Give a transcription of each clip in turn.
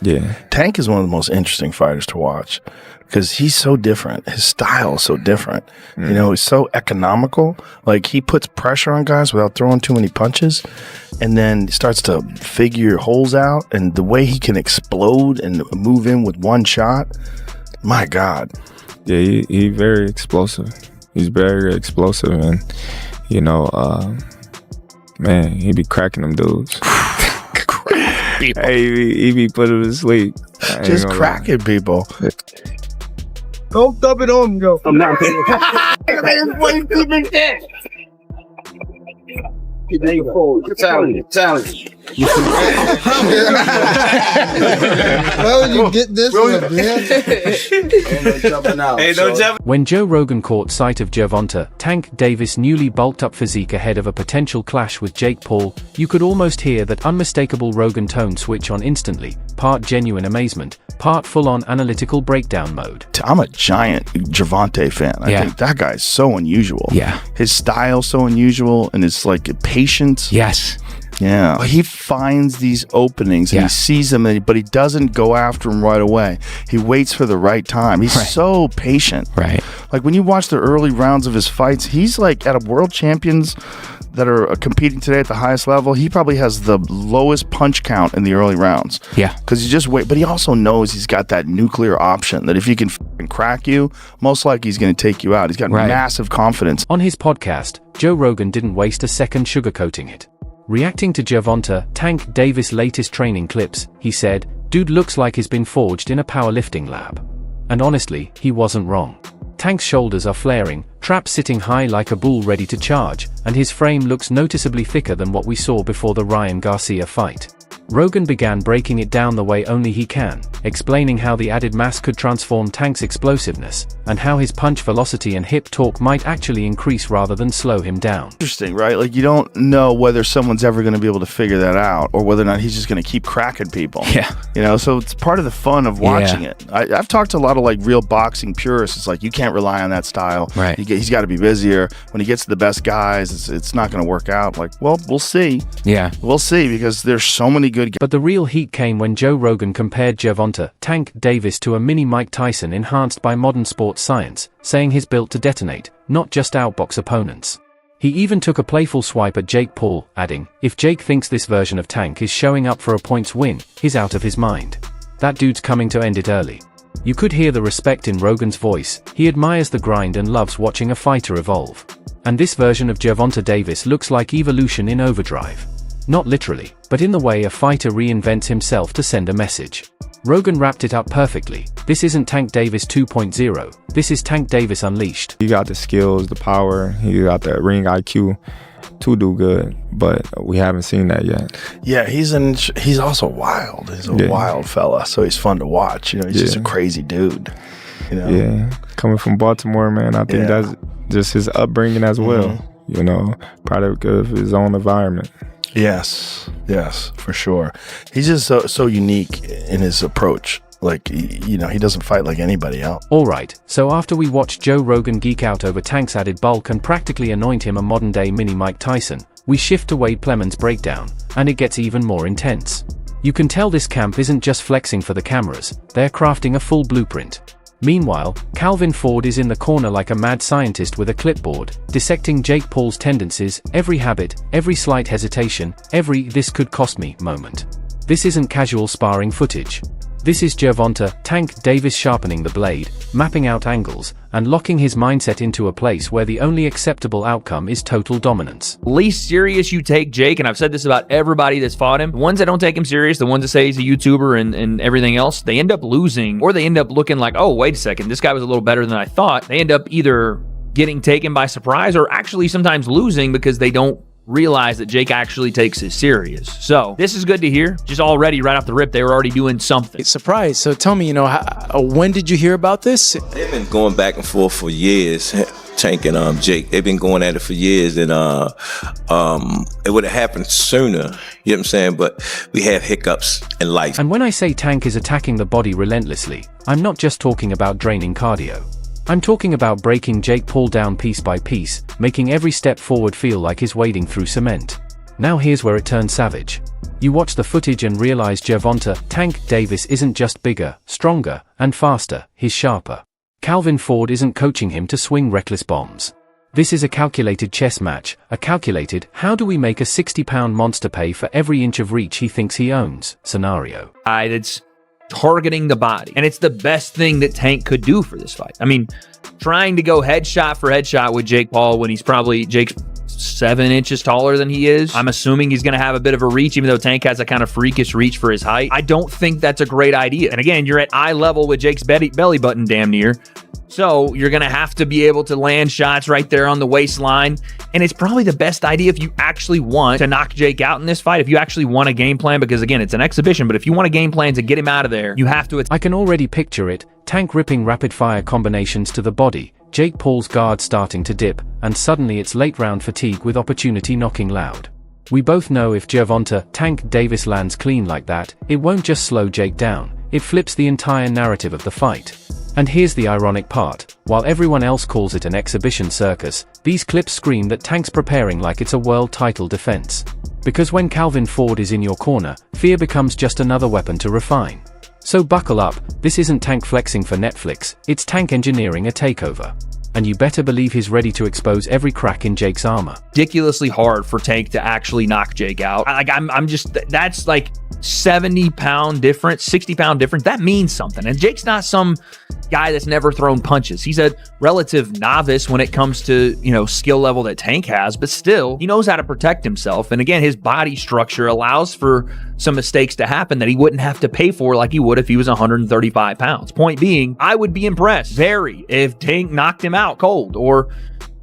Yeah. Tank is one of the most interesting fighters to watch because he's so different. His style is so different. You know, he's so economical. Like, he puts pressure on guys without throwing too many punches, and then starts to figure holes out. And the way he can explode and move in with one shot, my God. Yeah, he very explosive. He's very explosive, and, you know, man, he be cracking them dudes. Hey, he be putting them to sleep. Just cracking people. Don't dub it on, yo. I'm not paying. Challenge. Well, you get this one, man. When Joe Rogan caught sight of Gervonta "Tank" Davis' newly bulked up physique ahead of a potential clash with Jake Paul, you could almost hear that unmistakable Rogan tone switch on instantly, part genuine amazement, part full-on analytical breakdown mode. I'm a giant Gervonta fan. I think that guy's so unusual. Yeah. His style's so unusual, and it's like patience. Yes. Yeah. He finds these openings and he sees them, but he doesn't go after them right away. He waits for the right time. He's so patient. Right. Like, when you watch the early rounds of his fights, he's like at a world champions that are competing today at the highest level. He probably has the lowest punch count in the early rounds. Yeah. Because he just wait, but he also knows he's got that nuclear option that if he can crack you, most likely he's going to take you out. He's got massive confidence. On his podcast, Joe Rogan didn't waste a second sugarcoating it. Reacting to Gervonta "Tank" Davis' latest training clips, he said, "Dude looks like he's been forged in a powerlifting lab." And honestly, he wasn't wrong. Tank's shoulders are flaring, traps sitting high like a bull ready to charge, and his frame looks noticeably thicker than what we saw before the Ryan Garcia fight. Rogan began breaking it down the way only he can, explaining how the added mass could transform Tank's explosiveness, and how his punch velocity and hip torque might actually increase rather than slow him down. Interesting, right? Like, you don't know whether someone's ever going to be able to figure that out, or whether or not he's just going to keep cracking people. Yeah. You know, so it's part of the fun of watching it. I've talked to a lot of like real boxing purists. It's like, you can't rely on that style. Right. He's got to be busier. When he gets to the best guys, it's not going to work out. Like, well, we'll see. Yeah. We'll see, because there's so many good guys. But the real heat came when Joe Rogan compared Gervonta "Tank" Davis to a mini Mike Tyson enhanced by modern sports science, saying he's built to detonate, not just outbox opponents. He even took a playful swipe at Jake Paul, adding, "If Jake thinks this version of Tank is showing up for a points win, he's out of his mind. That dude's coming to end it early." You could hear the respect in Rogan's voice. He admires the grind and loves watching a fighter evolve. And this version of Gervonta Davis looks like evolution in overdrive. Not literally, but in the way a fighter reinvents himself to send a message. Rogan wrapped it up perfectly. This isn't Tank Davis 2.0. This is Tank Davis Unleashed. He got the skills, the power, he got the ring IQ to do good, but we haven't seen that yet. Yeah, he's also wild. He's a wild fella, so he's fun to watch. You know, he's just a crazy dude. You know? Yeah, coming from Baltimore, man, I think that's just his upbringing as well. You know, product of his own environment. Yes, for sure. He's just so unique in his approach. Like, you know, he doesn't fight like anybody else. Alright, so after we watched Joe Rogan geek out over Tank's added bulk and practically anoint him a modern-day mini Mike Tyson, we shift to Wade Pleman's breakdown, and it gets even more intense. You can tell this camp isn't just flexing for the cameras, they're crafting a full blueprint. Meanwhile, Calvin Ford is in the corner like a mad scientist with a clipboard, dissecting Jake Paul's tendencies, every habit, every slight hesitation, every "this could cost me" moment. This isn't casual sparring footage. This is Gervonta "Tank" Davis sharpening the blade, mapping out angles, and locking his mindset into a place where the only acceptable outcome is total dominance. Least serious you take Jake, and I've said this about everybody that's fought him, the ones that don't take him serious, the ones that say he's a YouTuber and everything else, they end up losing, or they end up looking like, oh, wait a second, this guy was a little better than I thought. They end up either getting taken by surprise or actually sometimes losing because they don't realize that Jake actually takes it serious. So this is good to hear. Just already right off the rip, they were already doing something. Surprise. So tell me, when did you hear about this? They've been going back and forth for years, Tank and Jake. They've been going at it for years, and it would have happened sooner, you know what I'm saying? But we have hiccups in life. And when I say Tank is attacking the body relentlessly, I'm not just talking about draining cardio. I'm talking about breaking Jake Paul down piece by piece, making every step forward feel like he's wading through cement. Now here's where it turns savage. You watch the footage and realize Gervonta "Tank" Davis isn't just bigger, stronger, and faster, he's sharper. Calvin Ford isn't coaching him to swing reckless bombs. This is a calculated chess match, a calculated, how do we make a 60-pound monster pay for every inch of reach he thinks he owns scenario. It's targeting the body. And it's the best thing that Tank could do for this fight. I mean, trying to go headshot for headshot with Jake Paul when Jake's 7 inches taller than he is. I'm assuming he's going to have a bit of a reach, even though Tank has a kind of freakish reach for his height. I don't think that's a great idea. And again, you're at eye level with Jake's belly button damn near. So you're going to have to be able to land shots right there on the waistline. And it's probably the best idea if you actually want to knock Jake out in this fight, if you actually want a game plan, because again, it's an exhibition, but if you want a game plan to get him out of there, you have to. I can already picture it, Tank ripping rapid-fire combinations to the body, Jake Paul's guard starting to dip, and suddenly it's late round fatigue with opportunity knocking loud. We both know if Gervonta "Tank" Davis lands clean like that, it won't just slow Jake down, it flips the entire narrative of the fight. And here's the ironic part, while everyone else calls it an exhibition circus, these clips scream that Tank's preparing like it's a world title defense. Because when Calvin Ford is in your corner, fear becomes just another weapon to refine. So buckle up, this isn't Tank flexing for Netflix, it's Tank engineering a takeover. And you better believe he's ready to expose every crack in Jake's armor. Ridiculously hard for Tank to actually knock Jake out. That's like 70-pound difference, 60-pound difference. That means something. And Jake's not some guy that's never thrown punches. He's a relative novice when it comes to, skill level that Tank has, but still, he knows how to protect himself. And again, his body structure allows for some mistakes to happen that he wouldn't have to pay for like he would if he was 135 pounds. Point being, I would be impressed, if Tank knocked him out cold or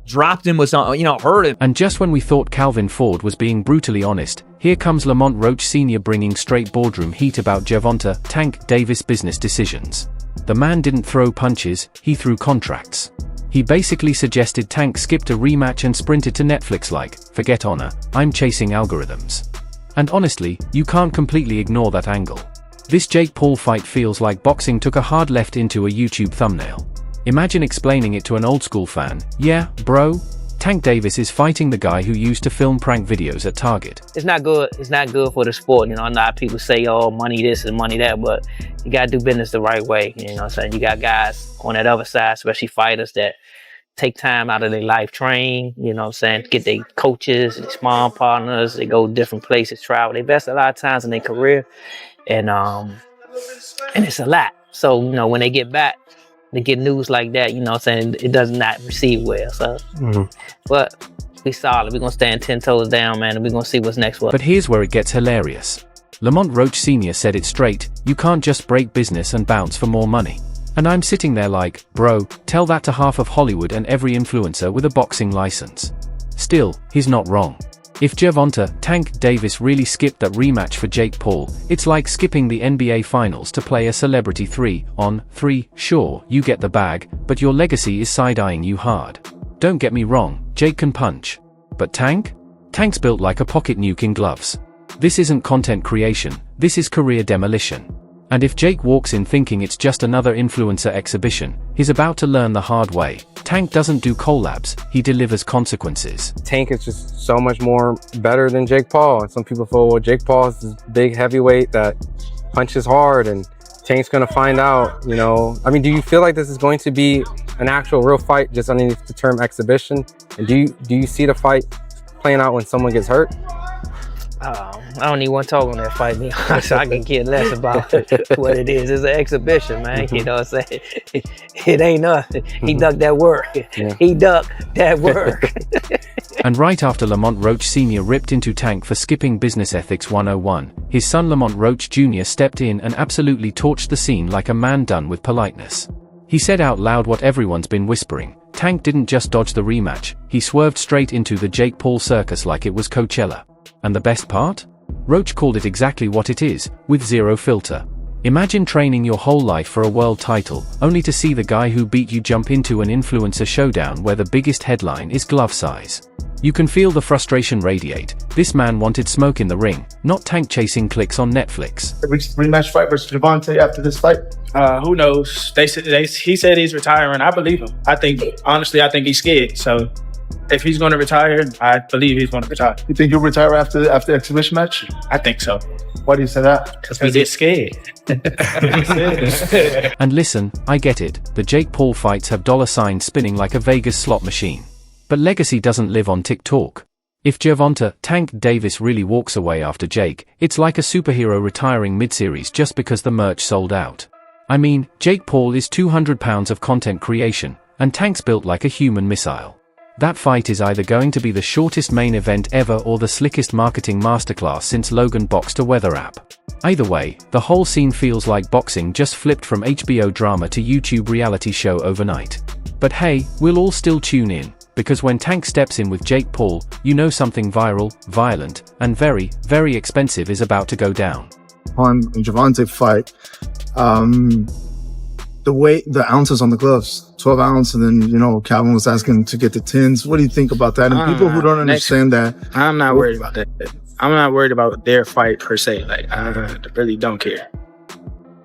dropped him with something, hurt him. And just when we thought Calvin Ford was being brutally honest, here comes Lamont Roach Sr. bringing straight boardroom heat about Gervonta "Tank" Davis' business decisions. The man didn't throw punches, he threw contracts. He basically suggested Tank skipped a rematch and sprinted to Netflix like, forget honor, I'm chasing algorithms. And honestly, you can't completely ignore that angle. This Jake Paul fight feels like boxing took a hard left into a YouTube thumbnail. Imagine explaining it to an old school fan, yeah, bro, Tank Davis is fighting the guy who used to film prank videos at Target. It's not good for the sport. A lot of people say, oh, money this and money that, but you gotta do business the right way. You know what I'm saying? You got guys on that other side, especially fighters that take time out of their life, train, get their coaches, their sparring partners, they go different places, travel. They invest a lot of times in their career. And it's a lot. So, when they get back, they get news like that, it does not receive well. So, but we solid. We're going to stand 10 toes down, man, and we're going to see what's next one. But here's where it gets hilarious. Lamont Roach Sr. said it straight, you can't just break business and bounce for more money. And I'm sitting there like, bro, tell that to half of Hollywood and every influencer with a boxing license. Still, he's not wrong. If Gervonta "Tank" Davis really skipped that rematch for Jake Paul, it's like skipping the NBA Finals to play a celebrity 3-on-3. Sure, you get the bag, but your legacy is side-eyeing you hard. Don't get me wrong, Jake can punch. But Tank? Tank's built like a pocket nuke in gloves. This isn't content creation, this is career demolition. And if Jake walks in thinking it's just another influencer exhibition, he's about to learn the hard way. Tank doesn't do collabs, he delivers consequences. Tank is just so much more better than Jake Paul. And some people feel, well, Jake Paul is this big heavyweight that punches hard and Tank's gonna find out, do you feel like this is going to be an actual real fight just underneath the term exhibition? And do you see the fight playing out when someone gets hurt? I don't even want to talk on that fight, me. So I can care less about what it is. It's an exhibition, man. You know what I'm saying? It ain't nothing. He ducked that work. Yeah. He ducked that work. And right after Lamont Roach Sr. ripped into Tank for skipping Business Ethics 101, his son Lamont Roach Jr. stepped in and absolutely torched the scene like a man done with politeness. He said out loud what everyone's been whispering. Tank didn't just dodge the rematch, he swerved straight into the Jake Paul circus like it was Coachella. And the best part? Roach called it exactly what it is, with zero filter. Imagine training your whole life for a world title, only to see the guy who beat you jump into an influencer showdown where the biggest headline is glove size. You can feel the frustration radiate. This man wanted smoke in the ring, not Tank chasing clicks on Netflix. Rematch fight versus Gervonta after this fight? Who knows? He said he's retiring. I believe him. Honestly, I think he's scared. So If he's going to retire, I believe he's going to retire. You think he'll retire after exhibition match? I think so. Why do you say that? Because we get scared. And listen, I get it, the Jake Paul fights have dollar signs spinning like a Vegas slot machine. But legacy doesn't live on TikTok. If Gervonta "Tank" Davis really walks away after Jake, it's like a superhero retiring mid-series just because the merch sold out. I mean, Jake Paul is 200 pounds of content creation, and Tank's built like a human missile. That fight is either going to be the shortest main event ever or the slickest marketing masterclass since Logan boxed a weather app. Either way, the whole scene feels like boxing just flipped from HBO drama to YouTube reality show overnight. But hey, we'll all still tune in, because when Tank steps in with Jake Paul, you know something viral, violent, and very, very expensive is about to go down. On Gervonta fight, the weight, the ounces on the gloves, 12 ounce, and then, Calvin was asking to get the 10s. What do you think about that? And people who don't understand that. I'm not worried about that. I'm not worried about their fight per se. Like, I really don't care.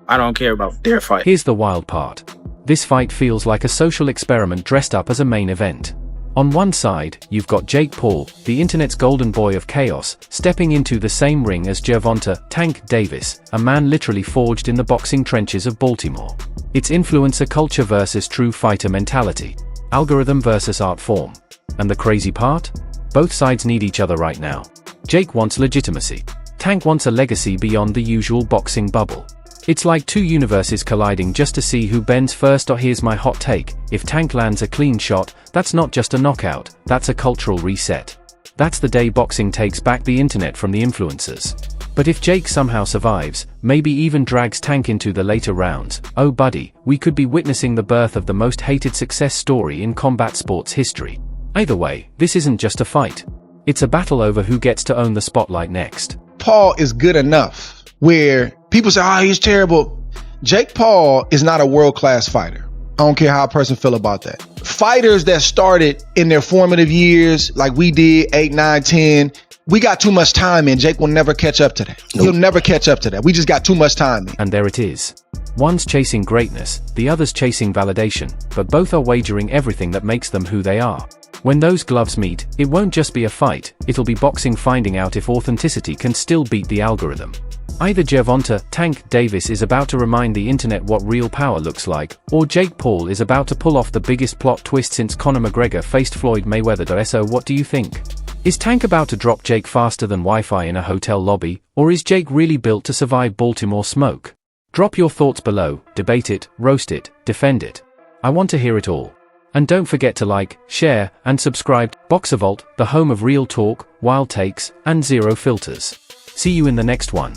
I don't care about their fight. Here's the wild part. This fight feels like a social experiment dressed up as a main event. On one side, you've got Jake Paul, the internet's golden boy of chaos, stepping into the same ring as Gervonta "Tank" Davis, a man literally forged in the boxing trenches of Baltimore. It's influencer culture versus true fighter mentality. Algorithm versus art form. And the crazy part? Both sides need each other right now. Jake wants legitimacy. Tank wants a legacy beyond the usual boxing bubble. It's like two universes colliding just to see who bends first. Or here's my hot take, if Tank lands a clean shot, that's not just a knockout, that's a cultural reset. That's the day boxing takes back the internet from the influencers. But if Jake somehow survives, maybe even drags Tank into the later rounds, oh buddy, we could be witnessing the birth of the most hated success story in combat sports history. Either way, this isn't just a fight. It's a battle over who gets to own the spotlight next. Paul is good enough where people say, oh, he's terrible. Jake Paul is not a world-class fighter. I don't care how a person feel about that. Fighters that started in their formative years, like we did, 8, 9, 10, we got too much time in. Jake will never catch up to that. Nope. He'll never catch up to that. We just got too much time in. And there it is. One's chasing greatness, the other's chasing validation, but both are wagering everything that makes them who they are. When those gloves meet, it won't just be a fight, it'll be boxing finding out if authenticity can still beat the algorithm. Either Gervonta "Tank" Davis is about to remind the internet what real power looks like, or Jake Paul is about to pull off the biggest plot twist since Conor McGregor faced Floyd Mayweather. So what do you think? Is Tank about to drop Jake faster than Wi-Fi in a hotel lobby, or is Jake really built to survive Baltimore smoke? Drop your thoughts below, debate it, roast it, defend it. I want to hear it all. And don't forget to like, share, and subscribe. Boxer Vault, the home of real talk, wild takes, and zero filters. See you in the next one.